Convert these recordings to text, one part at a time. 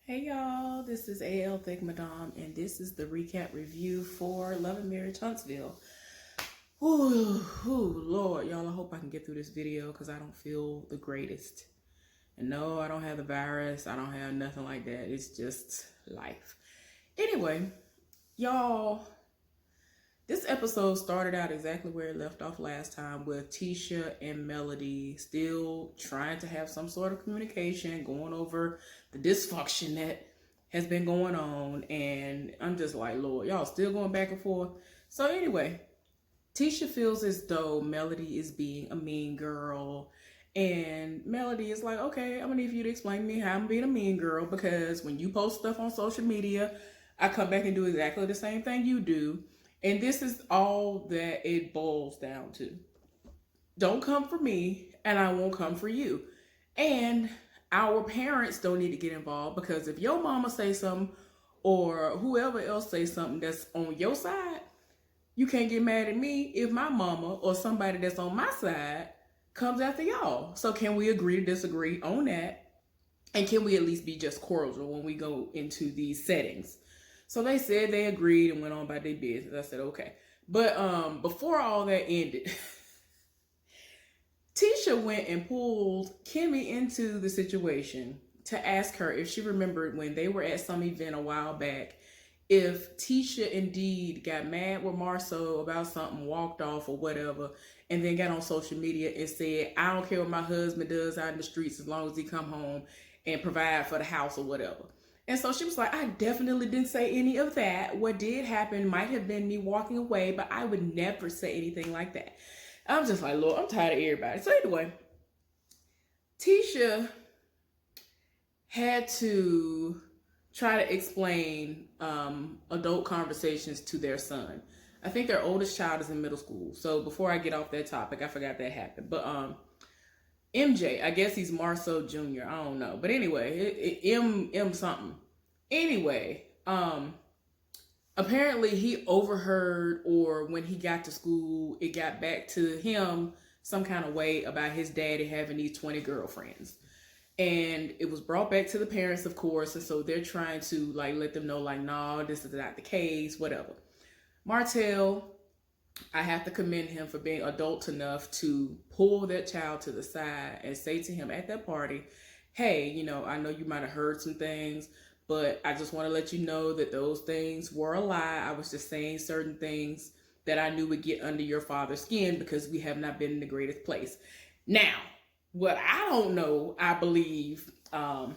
Hey y'all, this is AL Thick Madame, and this is the recap review for Love and Marriage Huntsville. Ooh, Lord, y'all, I hope I can get through this video because I don't feel the greatest. And no, I don't have the virus, I don't have nothing like that. It's just life. Anyway, y'all, this episode started out exactly where it left off last time with Tisha and Melody still trying to have some sort of communication, going over the dysfunction that has been going on. And I'm just like, Lord, y'all still going back and forth. So anyway, Tisha feels as though Melody is being a mean girl. And Melody is like, okay, I'm gonna need for you to explain to me how I'm being a mean girl, because when you post stuff on social media, I come back and do exactly the same thing you do. And this is all that it boils down to. Don't come for me, and I won't come for you. And our parents don't need to get involved, because if your mama say something or whoever else say something that's on your side, you can't get mad at me if my mama or somebody that's on my side comes after y'all. So can we agree to disagree on that? And can we at least be just cordial when we go into these settings? So they said they agreed and went on about their business. I said, okay. But before all that ended, Tisha went and pulled Kimmy into the situation to ask her if she remembered when they were at some event a while back, if Tisha indeed got mad with Marceau about something, walked off or whatever, and then got on social media and said, I don't care what my husband does out in the streets as long as he come home and provide for the house or whatever. And so she was like, I definitely didn't say any of that. What did happen might have been me walking away, but I would never say anything like that. I'm just like, Lord, I'm tired of everybody. So anyway, Tisha had to try to explain adult conversations to their son. I think their oldest child is in middle school. So before I get off that topic, I forgot that happened. But MJ, I guess he's Marceau Jr. I don't know. But anyway, M something. Anyway, apparently he overheard, or when he got to school, it got back to him some kind of way about his daddy having these 20 girlfriends. And it was brought back to the parents, of course, and so they're trying to like let them know, like, no, this is not the case, whatever. Martell, I have to commend him for being adult enough to pull that child to the side and say to him at that party, hey, I know you might have heard some things, but I just want to let you know that those things were a lie. I was just saying certain things that I knew would get under your father's skin because we have not been in the greatest place. Now, what I don't know, I believe, I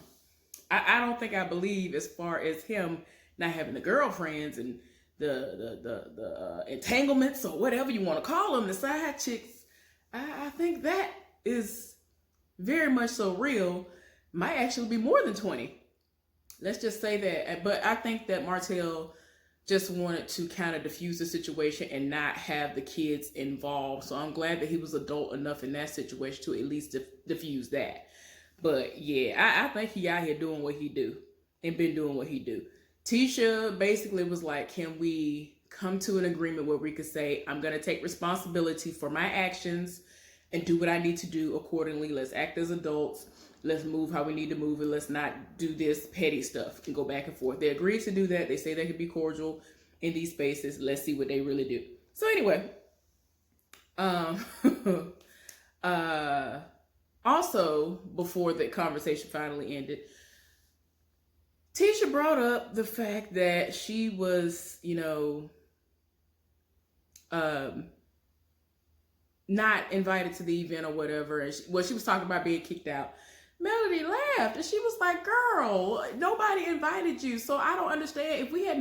don't think I believe as far as him not having the girlfriends and the entanglements or whatever you want to call them, the side chicks. I think that is very much so real. Might actually be more than 20. Let's just say that. But I think that Martell just wanted to kind of diffuse the situation and not have the kids involved. So I'm glad that he was adult enough in that situation to at least diffuse that. But yeah, I think he out here doing what he do and been doing what he do. Tisha basically was like, can we come to an agreement where we could say, I'm going to take responsibility for my actions and do what I need to do accordingly. Let's act as adults. Let's move how we need to move, and let's not do this petty stuff and go back and forth. They agreed to do that. They say they can be cordial in these spaces. Let's see what they really do. So anyway, also, before the conversation finally ended, Tisha brought up the fact that she was, not invited to the event or whatever. And she was talking about being kicked out. Melody laughed and she was like, girl, nobody invited you. So I don't understand. If we have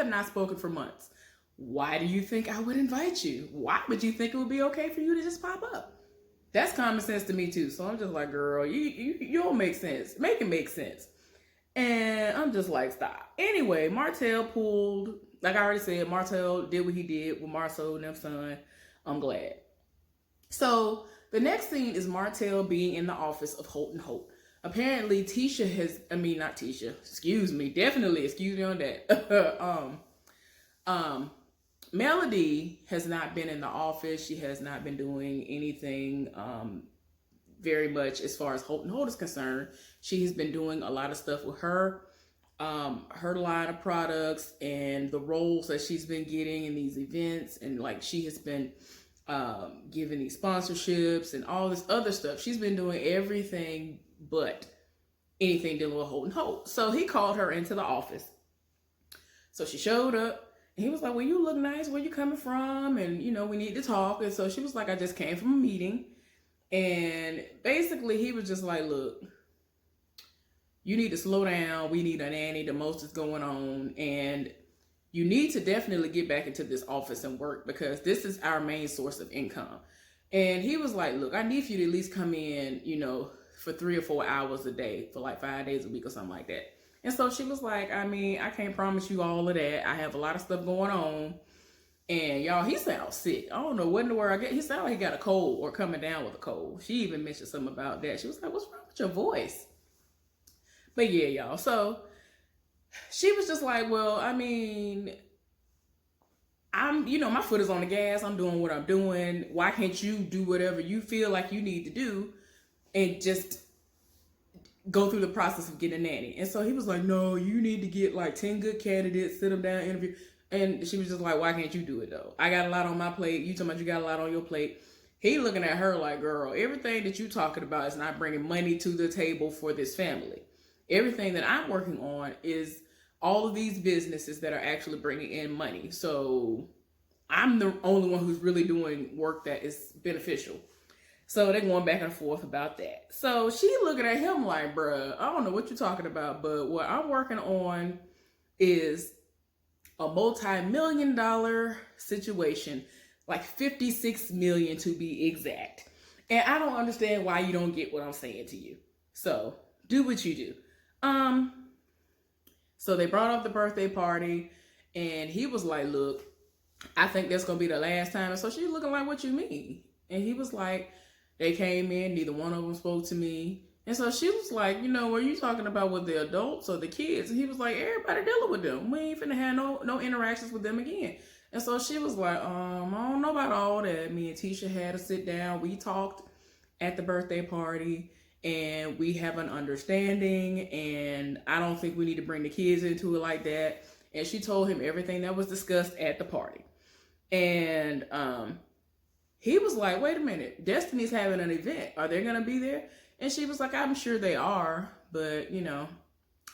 not spoken for months. Why do you think I would invite you? Why would you think it would be okay for you to just pop up? That's common sense to me too. So I'm just like, girl, you don't make sense. Make it make sense. And I'm just like, stop. Anyway, Martell pulled, like I already said, Martell did what he did with Marceau and them son. I'm glad. So the next scene is Martell being in the office of Holt and Holt. Apparently Tisha not Tisha, excuse me on that. Melody has not been in the office. She has not been doing anything very much as far as Holton Holt is concerned. She has been doing a lot of stuff with her line of products and the roles that she's been getting in these events, and like she has been giving these sponsorships and all this other stuff. She's been doing everything but anything dealing with Holton Holt. So he called her into the office. So she showed up and he was like, well, you look nice. Where you coming from? And, you know, we need to talk. And so she was like, I just came from a meeting. And basically he was just like, look, you need to slow down. We need a nanny. The most is going on. And you need to definitely get back into this office and work, because this is our main source of income. And he was like, look, I need for you to at least come in, you know, for 3 or 4 hours a day for like 5 days a week or something like that. And so she was like, I mean, I can't promise you all of that. I have a lot of stuff going on. And y'all, he sounds sick. I don't know what in the world. He sounded like he got a cold or coming down with a cold. She even mentioned something about that. She was like, what's wrong with your voice? But yeah, y'all. So she was just like, well, I mean, you know, my foot is on the gas. I'm doing what I'm doing. Why can't you do whatever you feel like you need to do and just go through the process of getting a nanny? And so he was like, no, you need to get like 10 good candidates, sit them down, interview. And she was just like, why can't you do it though? I got a lot on my plate. You talking about you got a lot on your plate. He looking at her like, girl, everything that you talking about is not bringing money to the table for this family. Everything that I'm working on is all of these businesses that are actually bringing in money. So I'm the only one who's really doing work that is beneficial. So they're going back and forth about that. So she looking at him like, bruh, I don't know what you're talking about, but what I'm working on is a multi-million-dollar situation, like 56 million to be exact. And I don't understand why you don't get what I'm saying to you. So do what you do. So they brought up the birthday party and he was like, look, I think that's going to be the last time. And so she's looking like, what you mean? And he was like, they came in, neither one of them spoke to me. And so she was like, you know, were you talking about with the adults or the kids? And he was like, everybody dealing with them. We ain't finna have no interactions with them again. And so she was like, I don't know about all that. Me and Tisha had to sit down. We talked at the birthday party and we have an understanding, and I don't think we need to bring the kids into it like that. And she told him everything that was discussed at the party. And he was like, wait a minute, Destiny's having an event. Are they going to be there? And she was like, I'm sure they are, but, you know,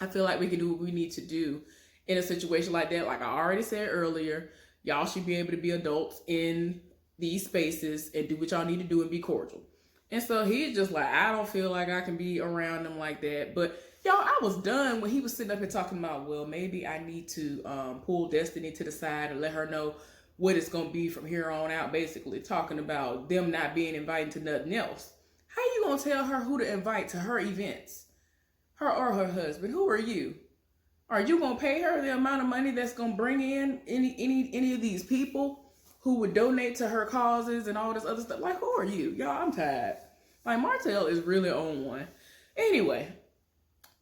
I feel like we can do what we need to do in a situation like that. Like I already said earlier, y'all should be able to be adults in these spaces and do what y'all need to do and be cordial. And so he's just like, I don't feel like I can be around them like that. But y'all, I was done when he was sitting up here talking about, well, maybe I need to pull Destiny to the side and let her know what it's going to be from here on out, basically talking about them not being invited to nothing else. How you going to tell her who to invite to her events? Her or her husband? Who are you? Are you going to pay her the amount of money that's going to bring in any of these people who would donate to her causes and all this other stuff? Like, who are you? Y'all, I'm tired. Like, Martell is really on one. Anyway,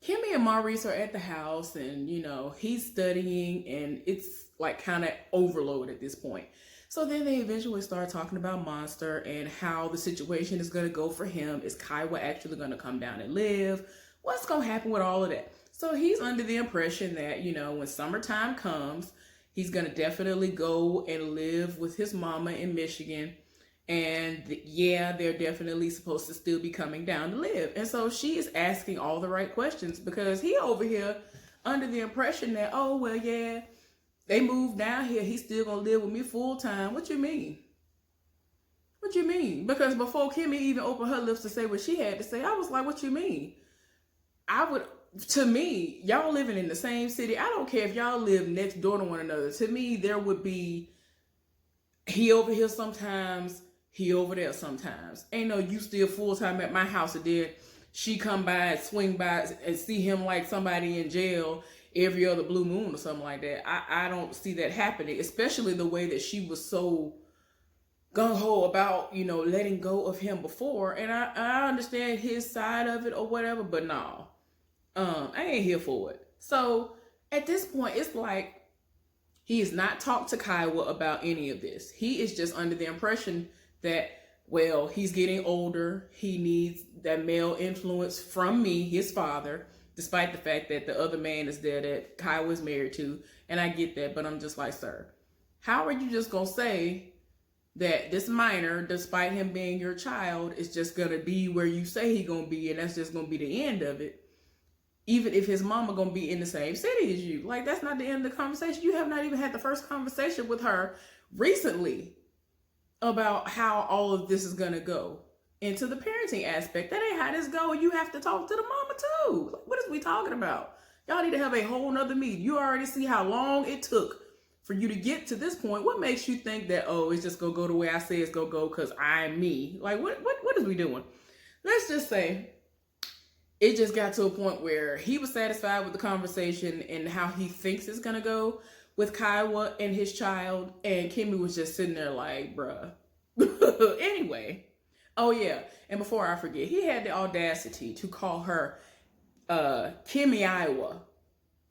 Kimmy and Maurice are at the house and, you know, he's studying and it's like kind of overload at this point. So then they eventually start talking about Monster and how the situation is going to go for him. Is Kaiwa actually going to come down and live? What's going to happen with all of that? So he's under the impression that, you know, when summertime comes, he's going to definitely go and live with his mama in Michigan. And yeah, they're definitely supposed to still be coming down to live. And so she is asking all the right questions because he over here under the impression that, oh, well, yeah, they moved down here. He's still going to live with me full time. What you mean? What you mean? Because before Kimmy even opened her lips to say what she had to say, I was like, what you mean? To me, y'all living in the same city. I don't care if y'all live next door to one another. To me, there would be, he over here sometimes, he over there sometimes. Ain't no you still full time at my house and then she come by and swing by and see him like somebody in jail every other blue moon or something like that. I don't see that happening, especially the way that she was so gung-ho about, you know, letting go of him before. And I understand his side of it or whatever, but no, I ain't here for it. So at this point, it's like he has not talked to Kaiwa about any of this. He is just under the impression that Well, he's getting older. He needs that male influence from me, his father, despite the fact that the other man is there that Kai was married to. And I get that, but I'm just like, sir, how are you just going to say that this minor, despite him being your child, is just going to be where you say he going to be, and that's just going to be the end of it? Even if his mama going to be in the same city as you. Like, that's not the end of the conversation. You have not even had the first conversation with her recently about how all of this is going to go. And to the parenting aspect, that ain't how this go. You have to talk to the mama too. Like, what is we talking about? Y'all need to have a whole nother meeting. You already see how long it took for you to get to this point. What makes you think that, oh, it's just going to go the way I say it's going to go because I'm me? Like, what is we doing? Let's just say it just got to a point where he was satisfied with the conversation and how he thinks it's going to go with Kiowa and his child. And Kimmy was just sitting there like, bruh. Anyway. Oh, yeah. And before I forget, he had the audacity to call her Kimmy Iowa,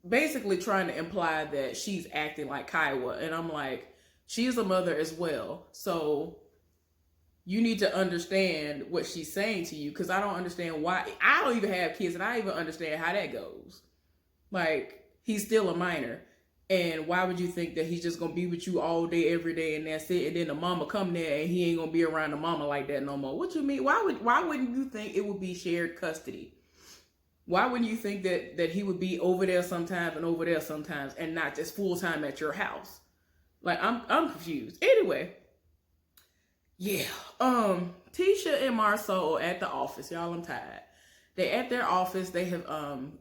basically trying to imply that she's acting like Kiowa. And I'm like, she's a mother as well. So you need to understand what she's saying to you, because I don't understand why. I don't even have kids, and I don't even understand how that goes. Like, he's still a minor. And why would you think that he's just going to be with you all day, every day, and that's it? And then the mama come there and he ain't going to be around the mama like that no more. What you mean? Why wouldn't you think it would be shared custody? Why wouldn't you think that he would be over there sometimes and over there sometimes and not just full time at your house? Like, I'm confused. Anyway, yeah. Tisha and Marsau at the office. Y'all, I'm tired. They at their office. They have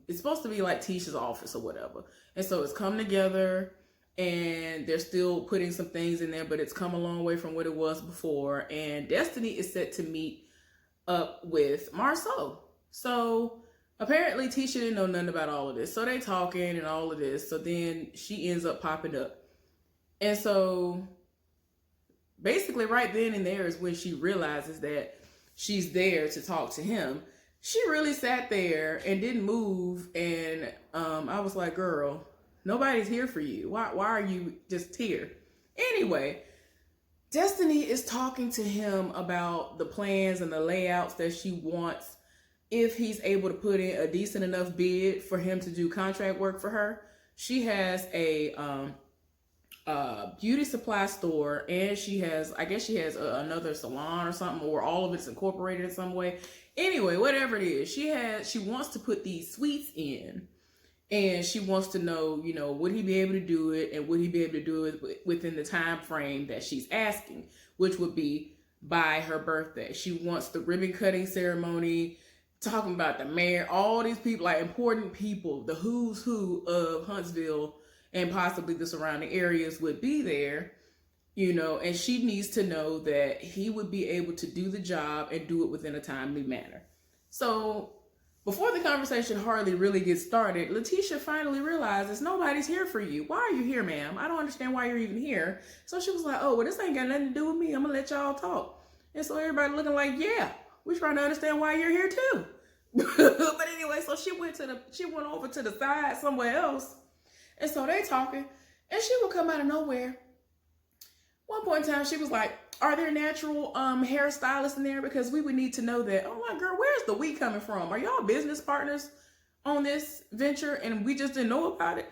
it's supposed to be like Tisha's office or whatever. And so it's come together and they're still putting some things in there, but it's come a long way from what it was before. And Destiny is set to meet up with Marsau. So apparently Tisha didn't know nothing about all of this. So they talking and all of this. So then she ends up popping up. And so basically right then and there is when she realizes that she's there to talk to him. She really sat there and didn't move. And I was like, girl, nobody's here for you. Why are you just here? Anyway, Destiny is talking to him about the plans and the layouts that she wants if he's able to put in a decent enough bid for him to do contract work for her. She has a beauty supply store, and she has another salon or something, or all of it's incorporated in some way. Anyway, whatever it is, she wants to put these suites in, and she wants to know, would he be able to do it, and would he be able to do it within the time frame that she's asking, which would be by her birthday. She wants the ribbon cutting ceremony, talking about the mayor, all these people, like important people, the who's who of Huntsville and possibly the surrounding areas would be there, and she needs to know that he would be able to do the job and do it within a timely manner. So before the conversation hardly really gets started, Letitia finally realizes nobody's here for you. Why are you here, ma'am? I don't understand why you're even here. So she was like, oh, well, this ain't got nothing to do with me. I'm going to let y'all talk. And so everybody looking like, yeah, we're trying to understand why you're here too. But anyway, so she went over to the side somewhere else. And so they talking, and she would come out of nowhere. One point in time, she was like, are there natural hairstylists in there? Because we would need to know that. I'm like, girl, where's the we coming from? Are y'all business partners on this venture and we just didn't know about it?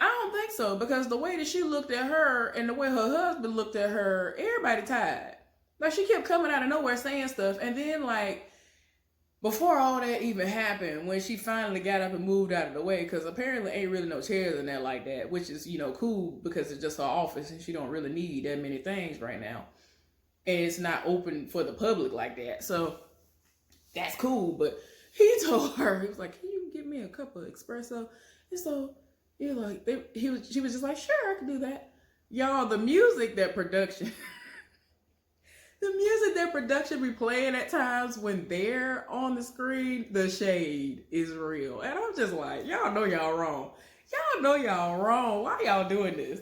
I don't think so, because the way that she looked at her and the way her husband looked at her, everybody tired. Like, she kept coming out of nowhere saying stuff. And then, like, before all that even happened, when she finally got up and moved out of the way, because apparently ain't really no chairs in there like that, which is, cool because it's just her office and she don't really need that many things right now. And it's not open for the public like that. So that's cool. But he told her, he was like, can you get me a cup of espresso? And so she was just like, sure, I can do that. Y'all, the music that production be playing at times when they're on the screen, the shade is real. And I'm just like, y'all know y'all wrong. Y'all know y'all wrong. Why y'all doing this?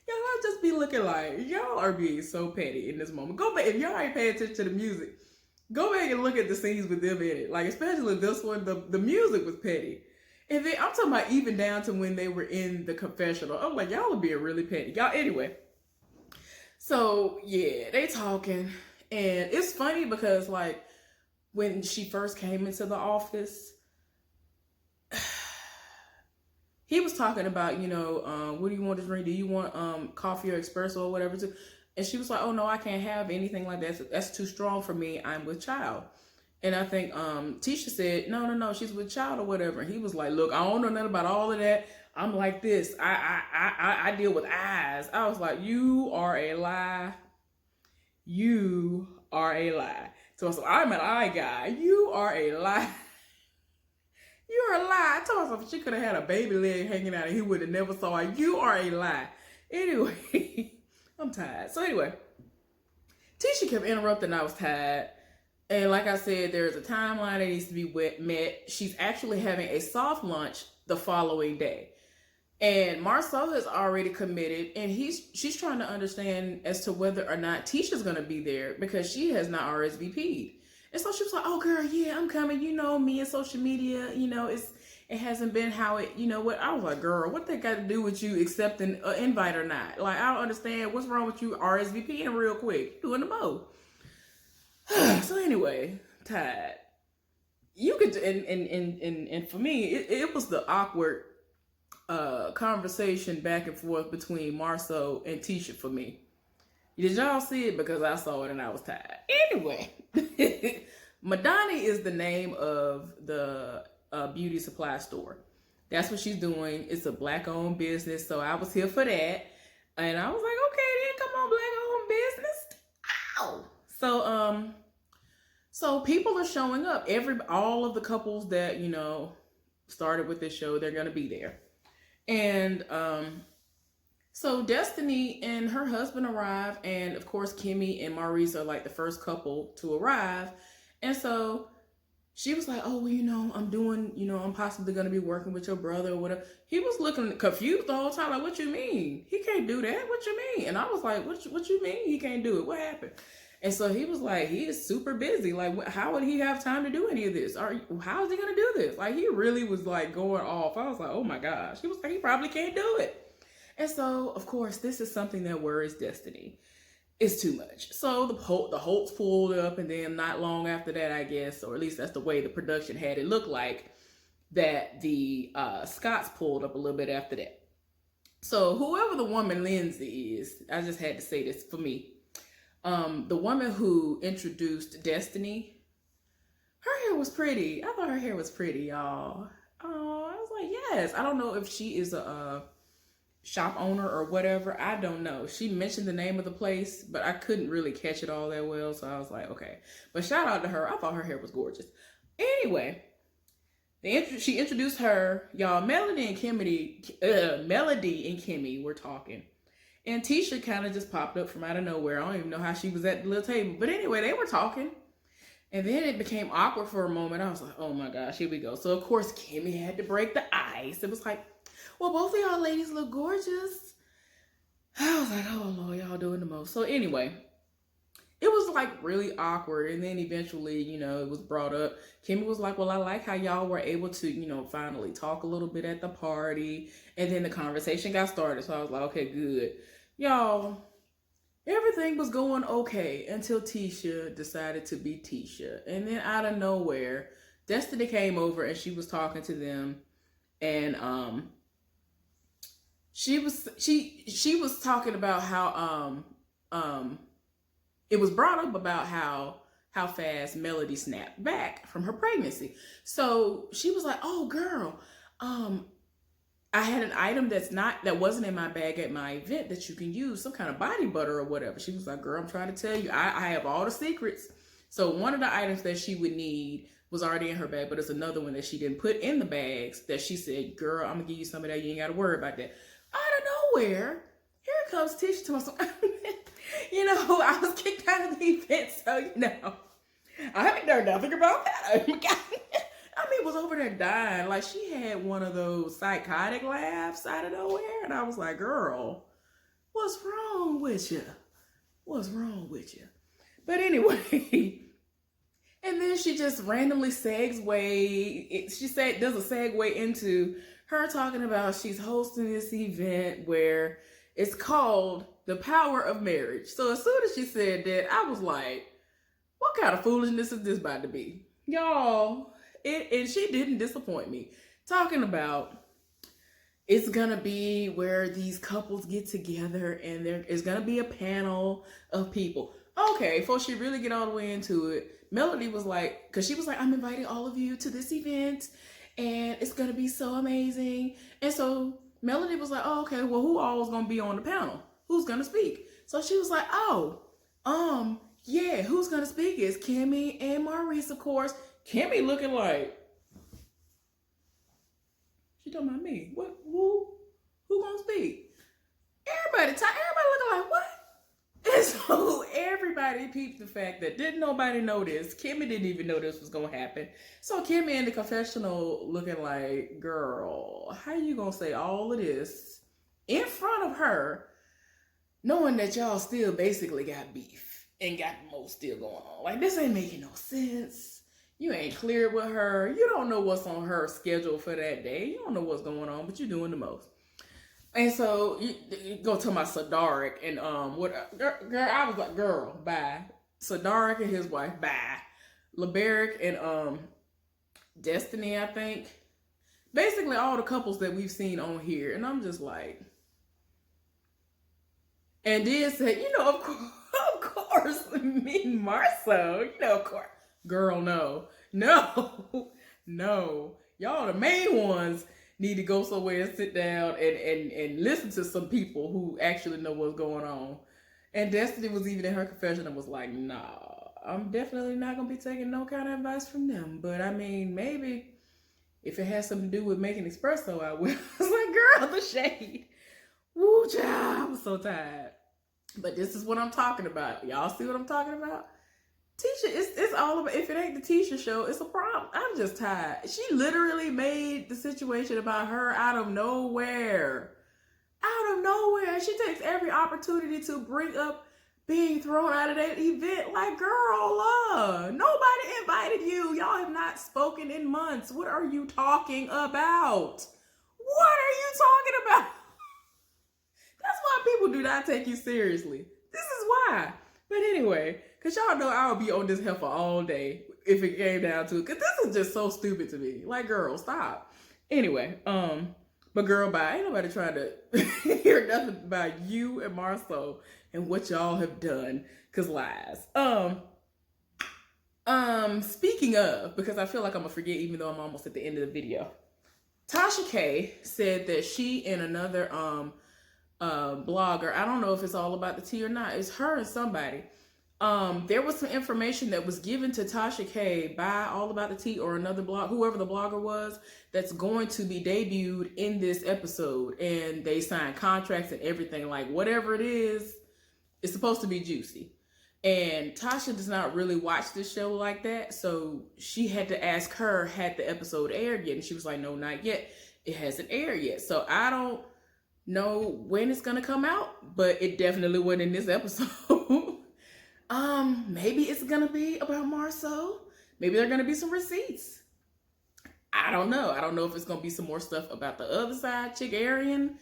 Y'all just be looking like, y'all are being so petty in this moment. Go back, if y'all ain't paying attention to the music, go back and look at the scenes with them in it. Like, especially this one, the music was petty. And then I'm talking about even down to when they were in the confessional. I'm like, y'all are being really petty. Y'all, anyway. So yeah, they talking, and it's funny because like when she first came into the office, he was talking about, what do you want to drink? Do you want coffee or espresso or whatever? Too? And she was like, oh no, I can't have anything like that. That's too strong for me. I'm with child. And I think Tisha said, no, she's with child or whatever. And he was like, look, I don't know nothing about all of that. I'm like this. I deal with eyes. I was like, you are a lie. You are a lie. So I'm an eye guy. You are a lie. You're a lie. I told myself she could have had a baby leg hanging out and he would have never saw it. You are a lie. Anyway, I'm tired. So anyway, Tisha kept interrupting. I was tired. And like I said, there's a timeline that needs to be met. She's actually having a soft launch the following day. And Marcel has already committed, and she's trying to understand as to whether or not Tisha's going to be there because she has not RSVP'd. And so she was like, oh, girl, yeah, I'm coming. You know me and social media, it hasn't been how it, what? I was like, girl, what that got to do with you accepting an invite or not? Like, I don't understand. What's wrong with you RSVPing real quick? Doing the most. So anyway, tired. You could, and for me, it was the awkward conversation back and forth between Marceau and Tisha for me. Did y'all see it? Because I saw it and I was tired. Anyway, Madani is the name of the beauty supply store. That's what she's doing. It's a black-owned business, so I was here for that. And I was like, okay, then come on, black-owned business. Ow! So people are showing up. All of the couples that, started with this show, they're gonna be there. And so Destiny and her husband arrive, and of course Kimmy and Maurice are like the first couple to arrive. And so she was like, oh, well, I'm possibly gonna be working with your brother or whatever. He was looking confused the whole time, like, what you mean? He can't do that. What you mean? And I was like, what you mean he can't do it? What happened? And so he was like, he is super busy. Like, how would he have time to do any of this? Or how is he going to do this? Like, he really was like going off. I was like, oh my gosh. He was like, he probably can't do it. And so, of course, this is something that worries Destiny. It's too much. So the Holtz pulled up, and then not long after that, I guess, or at least that's the way the production had it look like, that the Scotts pulled up a little bit after that. So whoever the woman Lindsay is, I just had to say this for me. The woman who introduced Destiny, her hair was pretty. I thought her hair was pretty, y'all. Oh, I was like, yes. I don't know if she is a shop owner or whatever. I don't know. She mentioned the name of the place, but I couldn't really catch it all that well. So I was like, okay. But shout out to her. I thought her hair was gorgeous. Anyway, she introduced her. Y'all, Melody and Kimmy were talking. And Tisha kind of just popped up from out of nowhere. I don't even know how she was at the little table. But anyway, they were talking. And then it became awkward for a moment. I was like, oh my gosh, here we go. So, of course, Kimmy had to break the ice. It was like, well, both of y'all ladies look gorgeous. I was like, oh, Lord, y'all doing the most. So, anyway, it was like really awkward. And then eventually, it was brought up. Kimmy was like, well, I like how y'all were able to, finally talk a little bit at the party. And then the conversation got started. So I was like, okay, good. Y'all, everything was going okay until Tisha decided to be Tisha. And then out of nowhere, Destiny came over and she was talking to them. And she was talking about how it was brought up about how fast Melody snapped back from her pregnancy. So she was like, oh girl, I had an item that wasn't in my bag at my event that you can use, some kind of body butter or whatever. She was like, girl, I'm trying to tell you, I have all the secrets. So one of the items that she would need was already in her bag, but it's another one that she didn't put in the bags that she said, girl, I'm gonna give you some of that. You ain't got to worry about that. Out of nowhere, here comes Tisha to myself. I was kicked out of the event, so, I haven't done nothing about that. Was over there dying. Like, she had one of those psychotic laughs out of nowhere. And I was like, girl, what's wrong with you? What's wrong with you? But anyway, and then she just randomly does a segue into her talking about she's hosting this event where it's called the power of marriage. So as soon as she said that, I was like, what kind of foolishness is this about to be? Y'all, and she didn't disappoint me. Talking about it's gonna be where these couples get together and there is gonna be a panel of people. Okay, before she really get all the way into it, Melody was like, because she was like, I'm inviting all of you to this event and it's gonna be so amazing. And so Melody was like, oh, okay, well, who all is gonna be on the panel? Who's gonna speak? So she was like, oh, yeah, who's gonna speak is Kimmy and Maurice, of course. Kimmy looking like, she talking about me. What? Who gonna speak? Everybody looking like, what? And so everybody peeped the fact that didn't nobody know this. Kimmy didn't even know this was gonna happen. So Kimmy in the confessional looking like, girl, how you gonna say all of this in front of her, knowing that y'all still basically got beef and got the most still going on? Like, this ain't making no sense. You ain't clear with her. You don't know what's on her schedule for that day. You don't know what's going on, but you're doing the most. And so you go to my Sadaric and girl, I was like, girl, bye. Sadaric and his wife, bye. Laberic and Destiny, I think. Basically all the couples that we've seen on here. And I'm just like, and then said, of course, me and Marceau, of course. Girl, no. Y'all the main ones need to go somewhere and sit down and listen to some people who actually know what's going on. And Destiny was even in her confession and was like, nah, I'm definitely not going to be taking no kind of advice from them. But I mean, maybe if it has something to do with making espresso, I will. I was like, girl, the shade. Woo, child, I was so tired. But this is what I'm talking about. Y'all see what I'm talking about? Tisha, it's all about, if it ain't the Tisha show, it's a problem. I'm just tired. She literally made the situation about her out of nowhere. Out of nowhere. She takes every opportunity to bring up being thrown out of that event. Like, girl, nobody invited you. Y'all have not spoken in months. What are you talking about? What are you talking about? That's why people do not take you seriously. This is why. But anyway, because y'all know I would be on this heifer all day if it came down to it. Because this is just so stupid to me. Like, girl, stop. Anyway, but girl, bye. Ain't nobody trying to hear nothing about you and Marceau and what y'all have done. Because lies. Speaking of, because I feel like I'm going to forget even though I'm almost at the end of the video. Tasha K said that she and another blogger, I don't know if it's all about the tea or not, it's her and somebody, there was some information that was given to Tasha K by All About the Tea or another blog, whoever the blogger was, that's going to be debuted in this episode, and they signed contracts and everything. Like, whatever it is, it's supposed to be juicy. And Tasha does not really watch this show like that, so she had to ask her, had the episode aired yet? And she was like, no, not yet. It hasn't aired yet. So I don't know when it's gonna come out, but it definitely wasn't in this episode. Maybe it's gonna be about Marceau. Maybe there are gonna be some receipts. I don't know. I don't know if it's gonna be some more stuff about the other side, Chick Arian.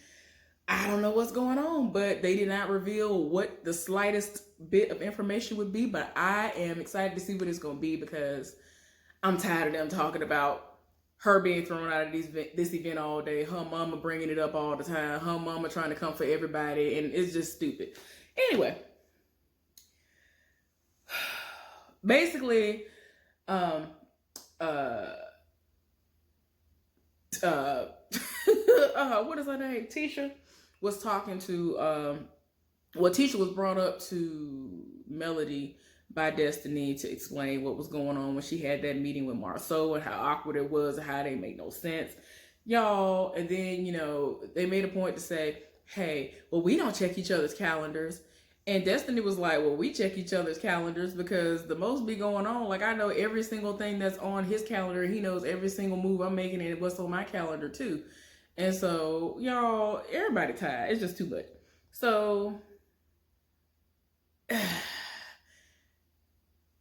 I don't know what's going on, but they did not reveal what the slightest bit of information would be. But I am excited to see what it's gonna be because I'm tired of them talking about her being thrown out of this event all day, her mama bringing it up all the time, her mama trying to come for everybody, and it's just stupid. Anyway, basically, what is her name? Tisha was talking to, Tisha was brought up to Melody by Destiny to explain what was going on when she had that meeting with Marceau and how awkward it was and how they make no sense. Y'all, and then, they made a point to say, hey, well, we don't check each other's calendars. And Destiny was like, well, we check each other's calendars because the most be going on. Like, I know every single thing that's on his calendar. He knows every single move I'm making and what's on my calendar too. And so, y'all, everybody tired. It's just too much. So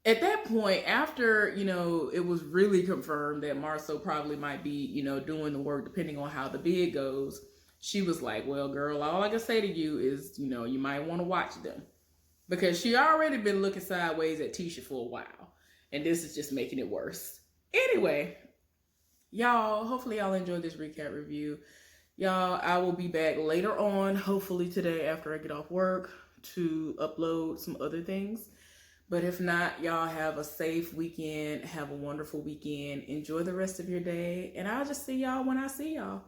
at that point, after, it was really confirmed that Marceau probably might be, doing the work depending on how the bid goes, she was like, well, girl, all I can say to you is, you know, you might want to watch them. Because she already been looking sideways at Tisha for a while. And this is just making it worse. Anyway, y'all, hopefully y'all enjoyed this recap review. Y'all, I will be back later on, hopefully today after I get off work, to upload some other things. But if not, y'all have a safe weekend. Have a wonderful weekend. Enjoy the rest of your day. And I'll just see y'all when I see y'all.